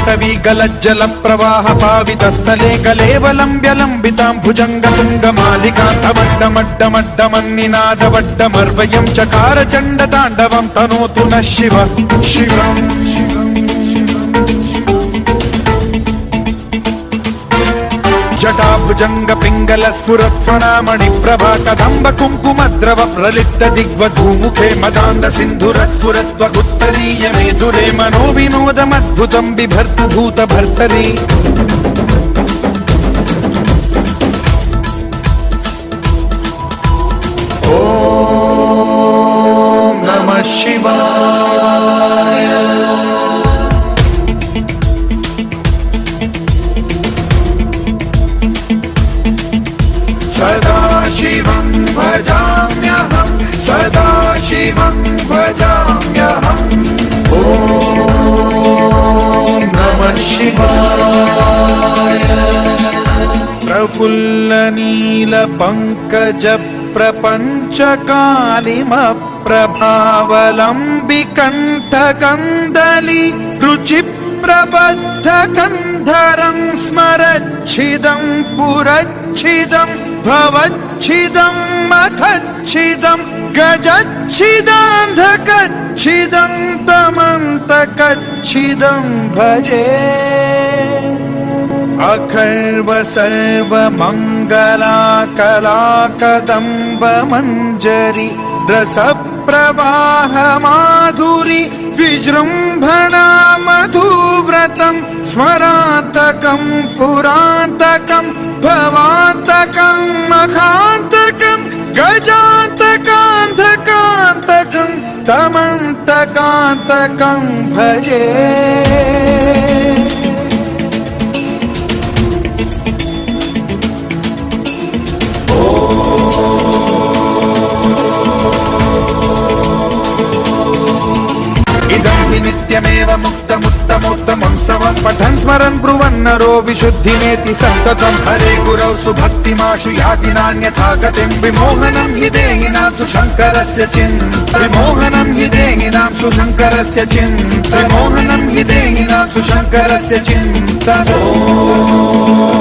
पाटवी गलज्जल प्रवाह पावितस्थले कलेवलम्ब्य लम्बितां भुजङ्गतुङ्गमालिकान्तमड्डमड्डमन्निनादवड्डमर्वयं चकार चण्डताण्डवं तनोतु नः शिवः शिवम् जटाभुजंग पिंगल स्फुरत्फणामणि प्रभा कदंब कुंकुमद्रव प्रलिप्त दिग्वधूमुखे मदान्ध सिंधुर स्फुरत्वगुत्तरीय मेदुरे मनो विनोदमद्भुतं बिभर्तु भूत भर्तरी ओम नमः शिवाय। सदा शिवं भजाम्यहं सदा शिवं भजाम्यहम् ॐ नमः शिवाय। प्रफुल्ल नील पंकज प्रपंच कालिमप्रभावलम्बिकण्ठ कन्दली रुचि प्रबद्ध कंधरं स्मरच्छिदं पुरच्छिदं भवच्छिदं मखच्छिदं गजच्छिदान्धकच्छिदं तमन्तकच्छिदं भजे। अखर्व सर्व मंगला कला कदम्ब मंजरी रस प्रवाह माधुरी विजृंभणा मधुव्रतं स्मरान्तकं पुरान्तकं भवान्तकं मखान्तकं गजान्तकान्धकान्तकं तमन्तकान्तकं भजे। नित्यमेव मुक्तमुत्तमोत्तमं स्तवं पठन् स्मरन् ब्रुवन्नरो विशुद्धिमेति सन्ततं हरे गुरौ सुभक्तिमाशु याति नान्यथा गतिं विमोहनं हि देहिनां सुशङ्करस्य विमोहनं हि देहिनां सुशङ्करस्य विमोहनं हि देहिनां सुशङ्करस्य चिन्तनम्।